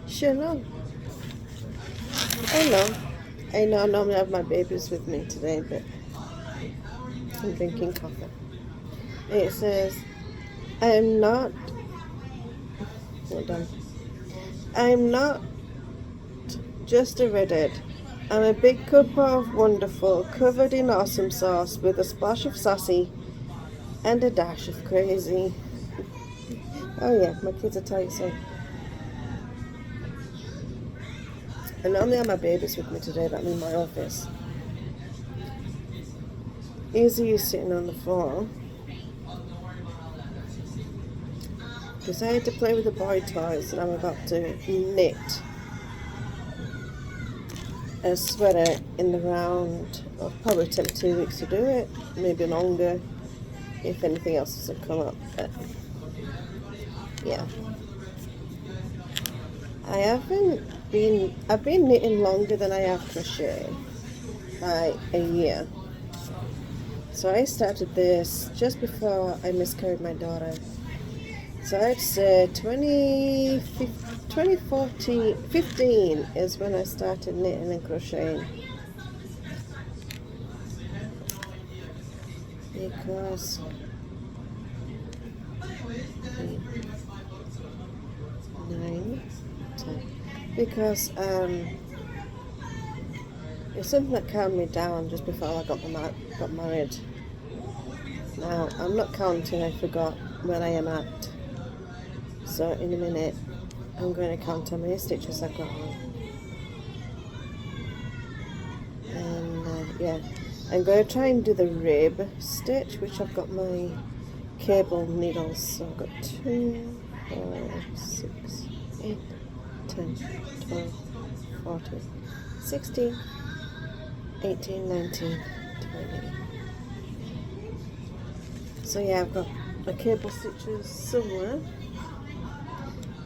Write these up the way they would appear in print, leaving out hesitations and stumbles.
Shalom. Hello. I know I normally have my babies with me today, but I'm drinking coffee. It says, I'm not, hold on, I'm not just a redhead. I'm a big cup of wonderful, covered in awesome sauce with a splash of sassy and a dash of crazy. Oh yeah, my kids are telling so. I normally have my babies with me today, but I'm in my office. Issy is sitting on the floor because I had to play with the boy toys and I'm about to knit a sweater in the round. It'll probably take 2 weeks to do it, maybe longer if anything else doesn't come up. But yeah, I've been knitting longer than I have crochet, by a year. So I started this just before I miscarried my daughter. So I'd say 2015 is when I started knitting and crocheting. Because 9, 10. Because it's something that calmed me down just before I got married. Now I'm not counting, I forgot where I am at. So in a minute I'm going to count how many stitches I've got on. And yeah, I'm going to try and do the rib stitch, which I've got my cable needles. So I've got 2, 4, 6, 8, 10, 12, 14, 16, 18, 19, 20. So yeah, I've got my cable stitches somewhere.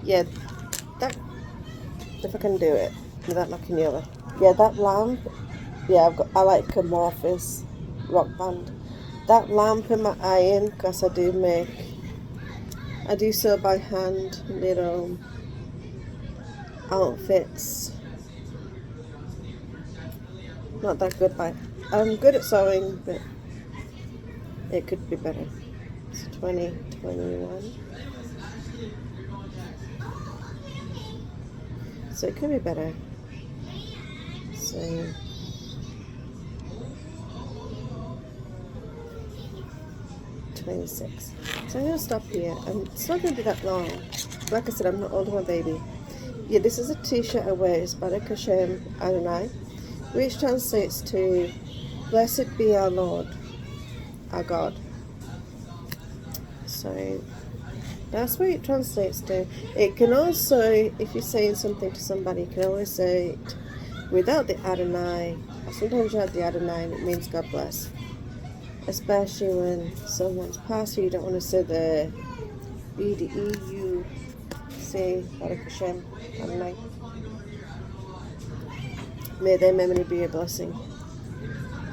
Yeah, that, if I can do it without knocking you over. Yeah, that lamp, yeah, I like Amorphous rock band. That lamp in my iron, because I do sew by hand little outfits. Not that good I'm good at sewing, but it could be better. It's 20, 21. So it could be better. So 26. So I'm going to stop here. It's not going to be that long. Like I said, I'm not holding my baby. Yeah, this is a t-shirt I wear. It's Baruch Hashem Adonai, which translates to Blessed be our Lord, our God. So that's what it translates to. It can also, if you're saying something to somebody, you can always say it without the Adonai. Or sometimes you have the Adonai and it means God bless. Especially when someone's passed, you don't want to say the BDE, you say Baruch Hashem Adonai. May their memory be a blessing.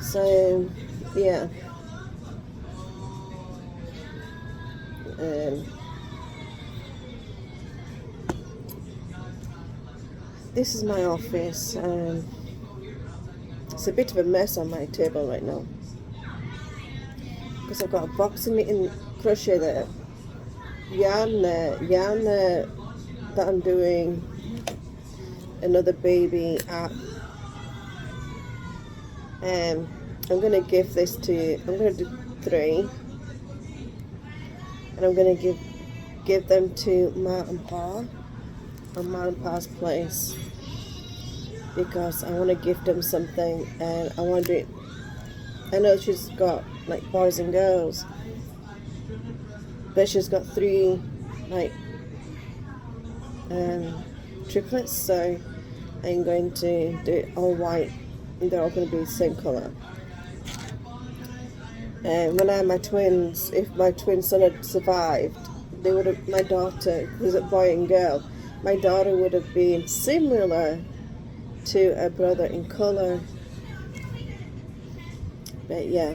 So, yeah. This is my office. It's a bit of a mess on my table right now because I've got a box of knitting crochet there, yarn there that I'm doing another baby at. I'm going to give this to, I'm going to do 3, and I'm going to give them to Ma and Pa, on Ma and Pa's place, because I want to gift them something, and I want to do it. I know she's got like boys and girls, but she's got 3 like triplets, so I'm going to do it all white, and they're all going to be the same colour. And when I had my twins, if my twin son had survived, they would have, my daughter, who's a boy and girl, my daughter would have been similar to a brother in colour. But yeah,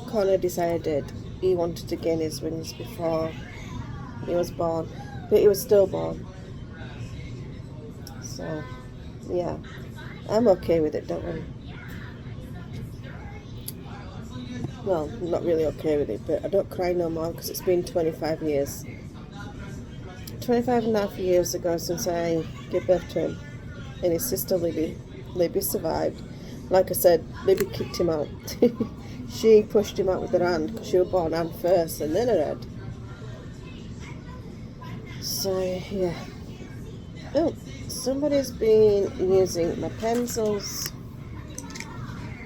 Connor decided he wanted to gain his wings before he was born, but he was stillborn. So, yeah, I'm okay with it, don't worry. Well, I'm not really okay with it, but I don't cry no more because it's been 25 years. 25 and a half years ago since I gave birth to him. And his sister Libby survived. Like I said, Libby kicked him out. She pushed him out with her hand because she was born hand first and then her head. So, yeah. Oh, somebody's been using my pencils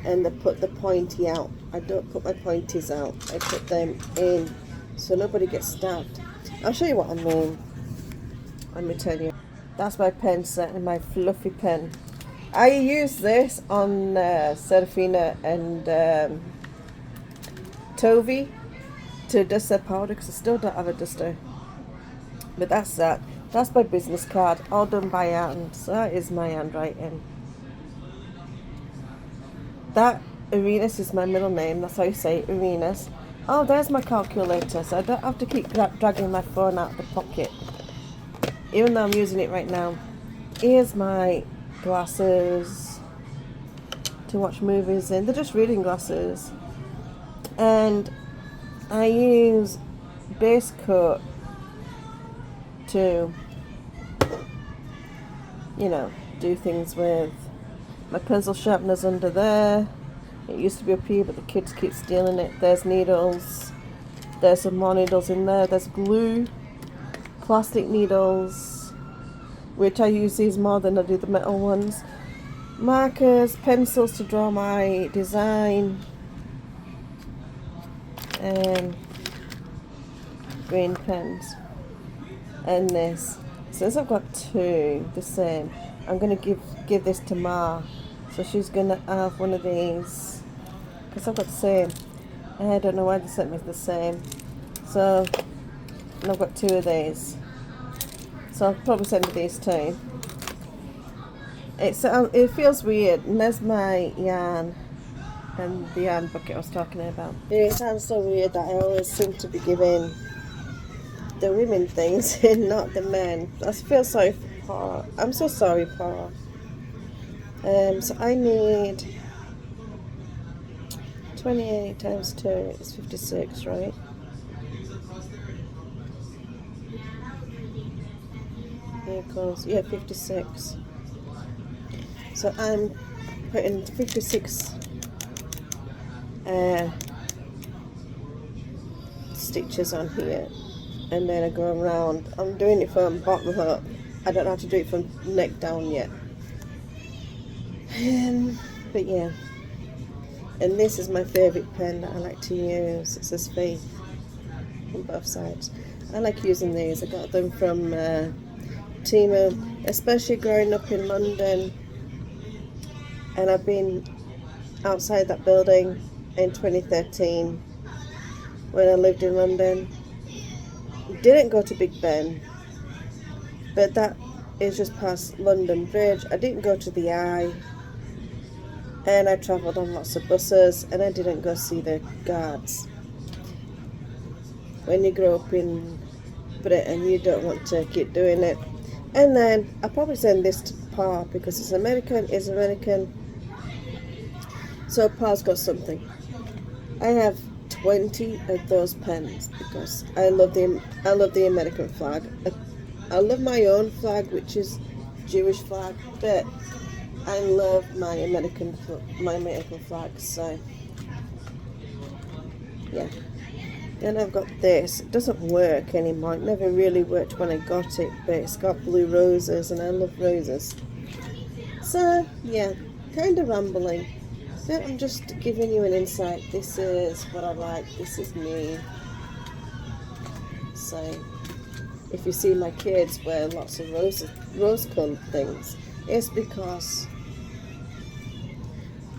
and they put the pointy out. I don't put my pointies out. I put them in so nobody gets stabbed. I'll show you what I mean. Let me tell you. That's my pen set and my fluffy pen. I use this on Serafina and Tovi to dust their powder because I still don't have a duster. But that's that. That's my business card, all done by hand. So that is my handwriting. That Uranus is my middle name. That's how you say it, Uranus. Oh, there's my calculator, so I don't have to keep dragging my phone out of the pocket. Even though I'm using it right now. Here's my glasses to watch movies in. They're just reading glasses. And I use base coat to, you know, do things with. My pencil sharpener's under there. It used to be up here, but the kids keep stealing it. There's needles. There's some more needles in there. There's glue. Plastic needles, which I use these more than I do the metal ones. Markers, pencils to draw my design. And green pens. And this. Since I've got two the same, I'm going to give this to Ma. So she's going to have one of these. Because I've got the same. I don't know why they sent me the same. So, and I've got two of these. So I'll probably send her these too. It feels weird. And there's my yarn. And the yarn bucket I was talking about. It sounds so weird that I always seem to be giving the women things and not the men. I feel sorry for Paul. I'm so sorry, Paul. So I need 28 times 2 is 56, right? Equals, yeah, 56. So I'm putting 56 stitches on here, and then I go around. I'm doing it from bottom up. I don't know how to do it from neck down yet. But yeah, and this is my favourite pen that I like to use. It says Faith on both sides. I like using these. I got them from Timo, especially growing up in London, and I've been outside that building in 2013 when I lived in London. Didn't go to Big Ben, but that is just past London Bridge. I didn't go to the Eye, and I travelled on lots of buses, and I didn't go see the guards. When you grow up in Britain, you don't want to keep doing it. And then I'll probably send this to Pa because it's American. So Pa's got something. I have 20 of those pens because I love the American flag. I love my own flag, which is Jewish flag, but I love my American flag. So yeah. Then I've got this. It doesn't work anymore. It never really worked when I got it, but it's got blue roses, and I love roses. So yeah, kind of rambling. But I'm just giving you an insight. This is what I like. This is me. So if you see my kids wear lots of rose-colored things, it's because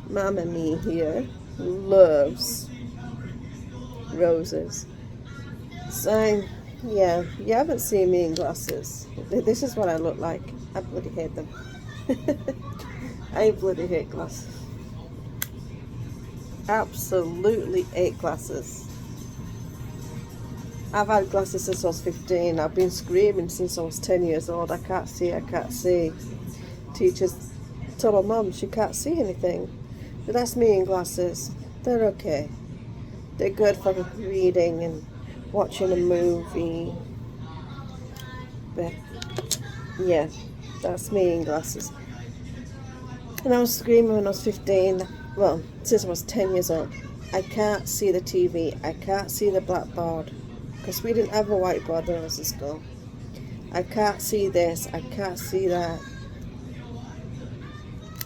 Mama me here loves roses. So yeah, you haven't seen me in glasses. This is what I look like. I bloody hate them. I bloody hate glasses. Absolutely hate glasses. I've had glasses since I was 15. I've been screaming since I was 10 years old. I can't see. teachers told my mum she can't see anything. But that's me in glasses. They're okay. They're good for reading and watching a movie. But yeah, that's me in glasses. And I was screaming when I was 15. Well, since I was 10 years old. I can't see the TV. I can't see the blackboard. Because we didn't have a whiteboard when I was in school. I can't see this. I can't see that.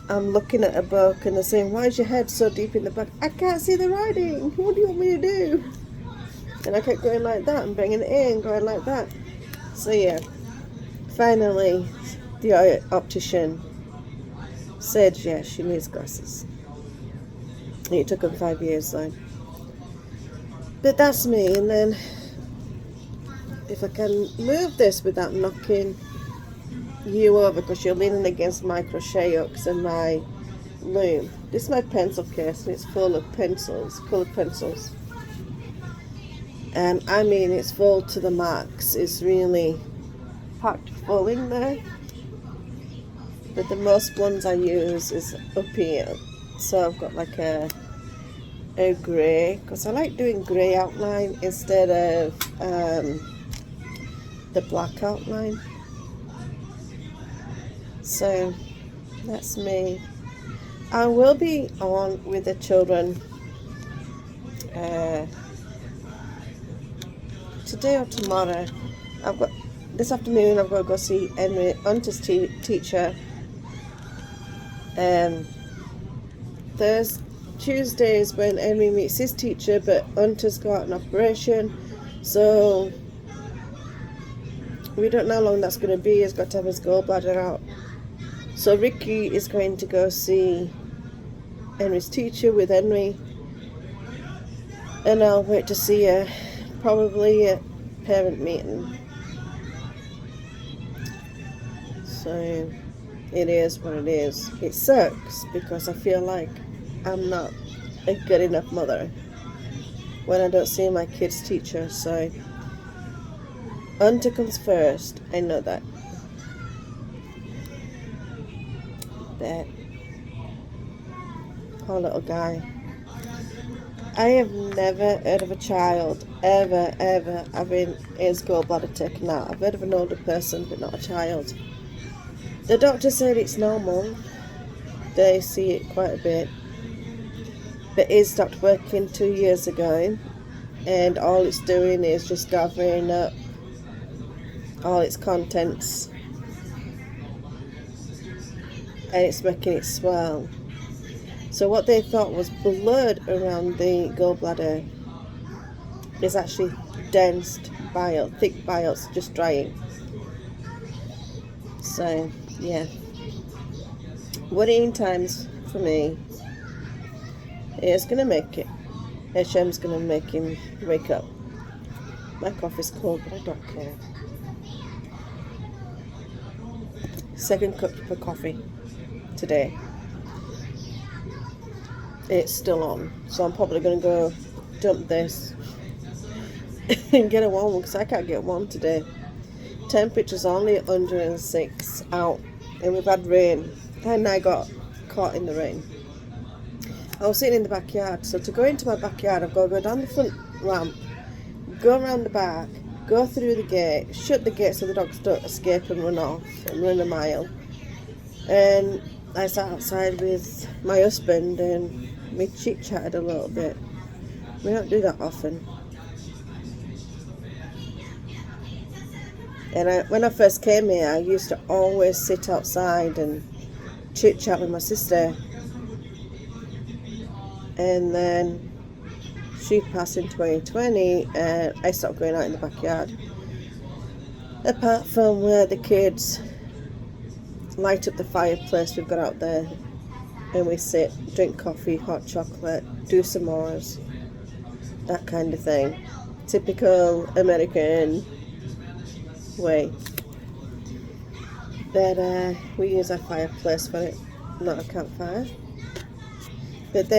I'm looking at a book and they're saying, why is your head so deep in the book? I can't see the writing. What do you want me to do? And I kept going like that and bringing it in, going like that. So yeah, finally the optician said, yeah, she needs glasses. And it took them 5 years though. But that's me. And then if I can move this without knocking you over, because you're leaning against my crochet hooks and my loom. This is my pencil case and it's full of pencils, colored pencils. And I mean, it's full to the max. It's really packed full in there. But the most ones I use is up here. So I've got like a grey, because I like doing grey outline instead of the black outline. So that's me. I will be on with the children today or tomorrow. This afternoon I've got to go see Hunter's teacher. Tuesdays when Henry meets his teacher, but Hunter's got an operation, so we don't know how long that's going to be. He's got to have his gallbladder out. So Ricky is going to go see Henry's teacher with Henry, and I'll wait to see her probably at parent meeting. So it is what it is. It sucks because I feel like I'm not a good enough mother when I don't see my kid's teacher. So Hunter comes first, I know that. But poor little guy. I have never heard of a child ever having his gallbladder taken out. I've heard of an older person, but not a child. The doctor said it's normal. They see it quite a bit. But it stopped working 2 years ago, and all it's doing is just gathering up all its contents, and it's making it swell. So what they thought was blood around the gallbladder is actually dense bile, thick bile, just drying. So yeah, worrying times for me. It's gonna make it. Hashem's gonna make him wake up. My coffee's cold, but I don't care. Second cup of coffee today. It's still on, so I'm probably gonna go dump this and get a warm one, because I can't get one today. Temperature's only 106 out, and we've had rain, and I got caught in the rain. I was sitting in the backyard, so to go into my backyard I've got to go down the front ramp, go around the back, go through the gate, shut the gate so the dogs don't escape and run off and run a mile. And I sat outside with my husband and we chit-chatted a little bit. We don't do that often. And when I first came here, I used to always sit outside and chit-chat with my sister. And then she passed in 2020 and I stopped going out in the backyard. Apart from where the kids light up the fireplace we've got out there, and we sit, drink coffee, hot chocolate, do s'mores, that kind of thing. Typical American way. But we use our fireplace for it, not a campfire. But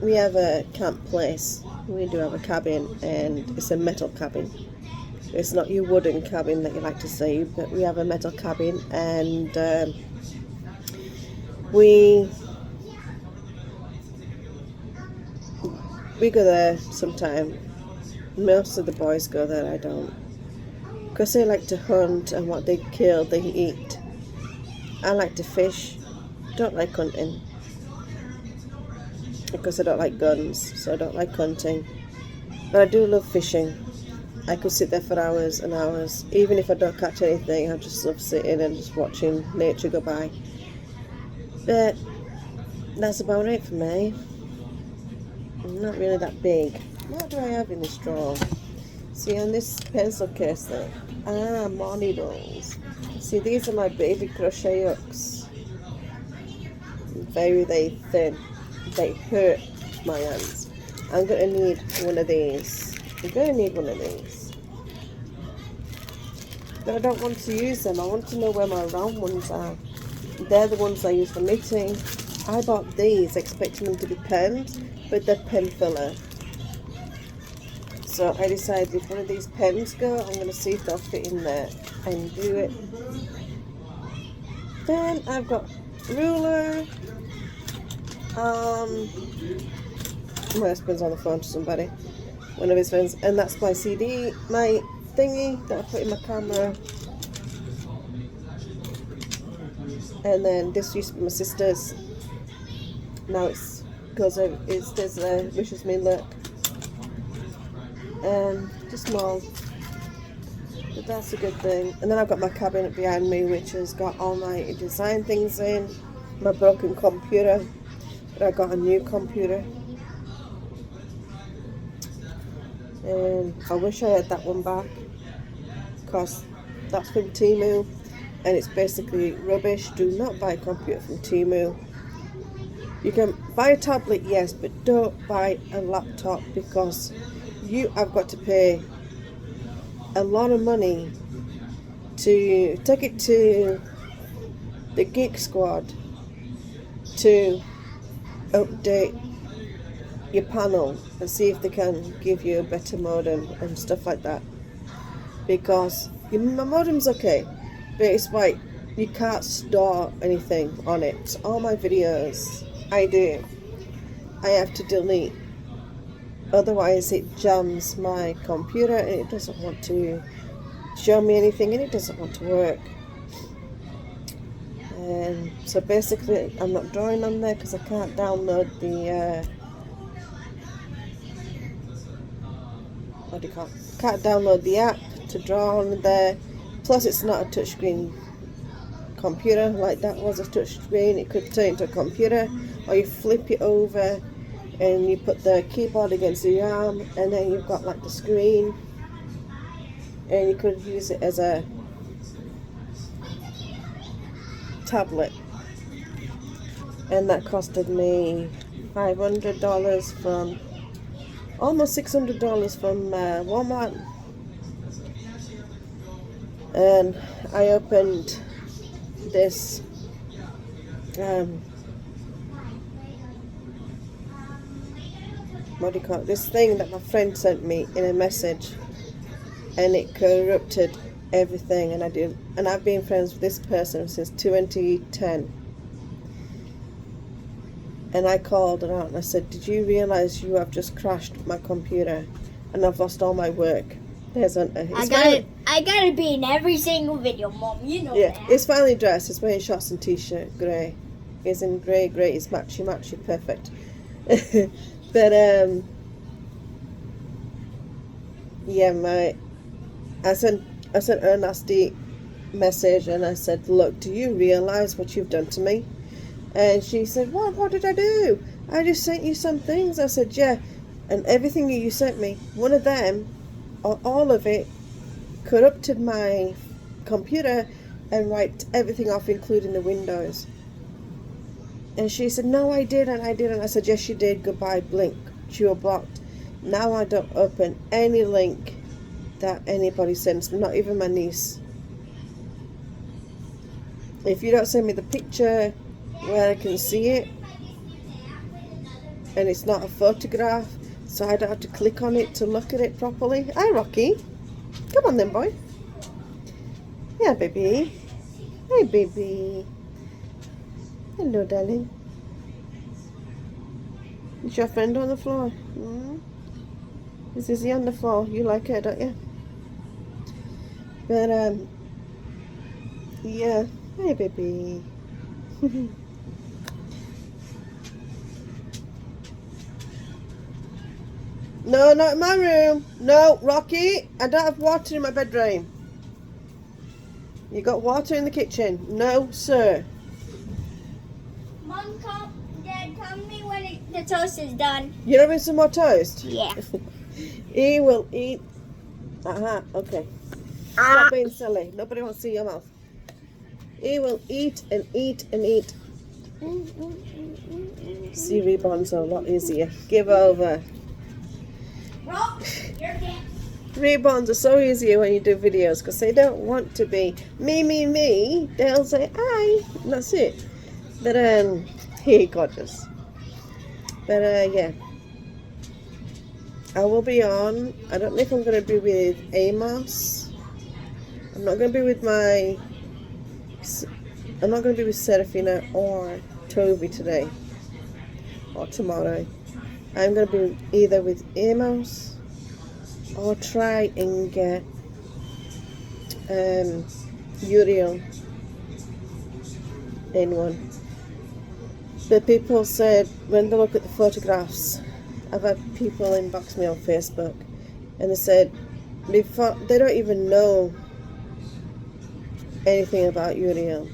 we have a camp place. We do have a cabin, and it's a metal cabin. It's not your wooden cabin that you like to see, but we have a metal cabin, and We go there sometime. Most of the boys go there, I don't. Because they like to hunt, and what they kill, they eat. I like to fish. Don't like hunting. Because I don't like guns, so I don't like hunting. But I do love fishing. I could sit there for hours and hours. Even if I don't catch anything, I just love sitting and just watching nature go by. But that's about it for me. I'm not really that big. What do I have in this drawer? See, on this pencil case there. More needles. See, these are my baby crochet hooks. Very thin. They hurt my hands. I'm going to need one of these. But I don't want to use them. I want to know where my round ones are. They're the ones I use for knitting. I bought these expecting them to be pens, but they're pen filler. So I decided if one of these pens go, I'm going to see if they'll fit in there and do it. Then I've got ruler. My husband's on the phone to somebody, one of his friends, and that's my CD, my thingy that I put in my camera. And then this used to be my sister's. Now it's because there's wishes me luck. Just small, but that's a good thing. And then I've got my cabinet behind me, which has got all my design things in. My broken computer, but I got a new computer. And I wish I had that one back, because that's from Temu, and it's basically rubbish. Do not buy a computer from Temu. You can buy a tablet, yes, but don't buy a laptop, because I've got to pay a lot of money to take it to the Geek Squad to update your panel and see if they can give you a better modem and stuff like that, because my modem's okay, but it's like you can't store anything on it. So all my videos I have to delete, otherwise it jams my computer and it doesn't want to show me anything, and it doesn't want to work. And so basically I'm not drawing on there because I can't download the can't download the app to draw on there. Plus it's not a touchscreen computer like that was a touchscreen. It could turn into a computer, or you flip it over and you put the keyboard against the arm, and then you've got like the screen, and you could use it as a tablet. And that costed me $500 from almost $600 from Walmart. And I opened this what do you call it? This thing that my friend sent me in a message, and it corrupted everything. And I've been friends with this person since 2010. And I called her out and I said, "Did you realize you have just crashed my computer and I've lost all my work?" There's I gotta be in every single video, Mom. You know yeah, that. it's finally dressed. It's wearing shorts and t-shirt, grey. It's in grey. It's matchy, perfect. But yeah, I sent her a nasty message, and I said, "Look, do you realize what you've done to me?" And she said, "What did I do? I just sent you some things." I said, "Yeah, and everything you sent me, one of them, or all of it, corrupted my computer and wiped everything off, including the Windows." And she said, "No, I didn't. I said, "Yes, you did. Goodbye, blink. You were blocked. Now I don't open any link that anybody sends me, not even my niece. If you don't send me the picture where I can see it, and it's not a photograph, so I don't have to click on it to look at it properly." Hi, Rocky. Come on then, boy. Yeah, baby. Hey, baby. Hello, darling. Is your friend on the floor? Is Issy on the floor? You like her, don't you? But, yeah. Hey, baby. No, not in my room. No, Rocky, I don't have water in my bedroom. You got water in the kitchen? No, sir. Mom, Dad, tell me when the toast is done. You're having some more toast? Yeah. He will eat. Okay. Stop being silly. Nobody wants to see your mouth. He will eat and eat and eat. See, reborn's a lot easier. Give over. Roll, you're dead. Reborns are so easier when you do videos because they don't want to be me. They'll say hi. And that's it. But he gorgeous. But yeah. I will be on. I don't know if I'm going to be with Amos. I'm not going to be with I'm not going to be with Serafina or Toby today or tomorrow. I'm going to be either with Amos or try and get Uriel in one. The people said when they look at the photographs, I've had people inbox me on Facebook and they said before they don't even know anything about Uriel,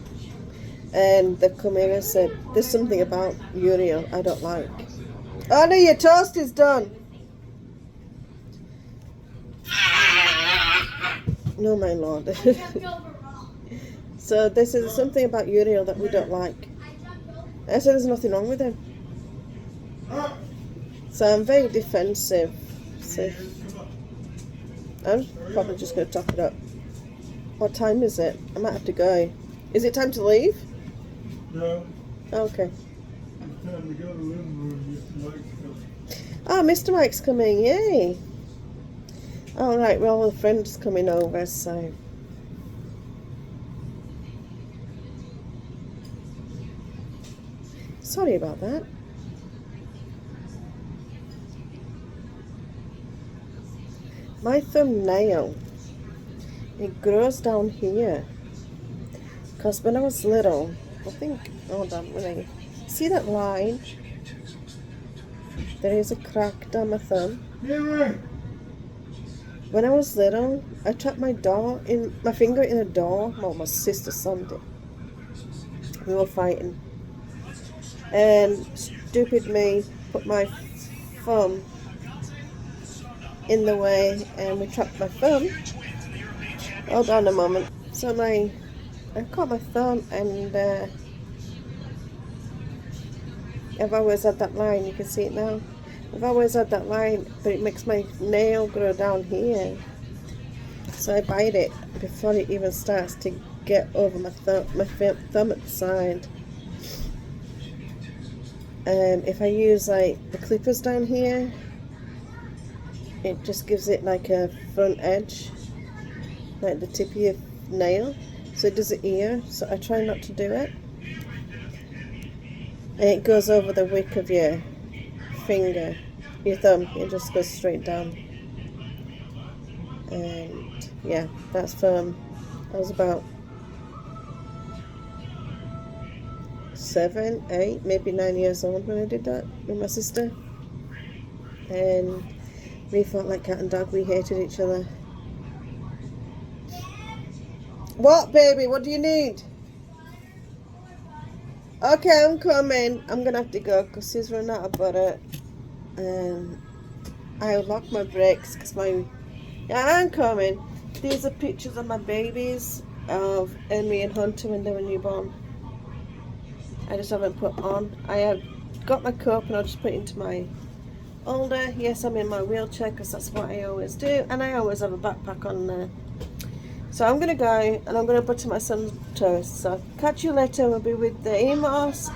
and they've come in and said there's something about Uriel I don't like. Oh no, your toast is done. No, my lord. So they said there's something about Uriel that we don't like. I said there's nothing wrong with him. So I'm very defensive. So I'm probably just going to top it up. What time is it? I might have to go. Is it time to leave? No. Okay. It's time to go to the living room. Mr. Mike's coming. Oh, Mr. Mike's coming. Yay. All right. Well, a friend's coming over, so. Sorry about that. My thumbnail, it grows down here. Because when I was little, I think, hold on, see that line? There is a crack down my thumb. When I was little, I trapped my finger in a door. Well, my sister slammed it. We were fighting. And stupid me put my thumb in the way and we trapped my thumb. Hold on a moment. So I caught my thumb and I've always had that line. You can see it now. I've always had that line, but it makes my nail grow down here. So I bite it before it even starts to get over my thumb at the side. If I use like the clippers down here, it just gives it like a front edge, like the tip of your nail. So it does it here, so I try not to do it. And it goes over the wick of your finger, your thumb, it just goes straight down. And yeah, that's firm. I was about 7, 8, maybe 9 years old when I did that with my sister. And we fought like cat and dog, we hated each other. What, baby? What do you need? Okay, I'm coming. I'm gonna have to go because he's run out of butter. I locked my brakes because I'm coming. These are pictures of my babies of Henry and Hunter when they were newborn. I just haven't put on. I have got my cup and I'll just put it into my holder. Yes, I'm in my wheelchair because that's what I always do, and I always have a backpack on there. So I'm going to go and I'm going to butter my son's toast. So catch you later. We'll be with the Amos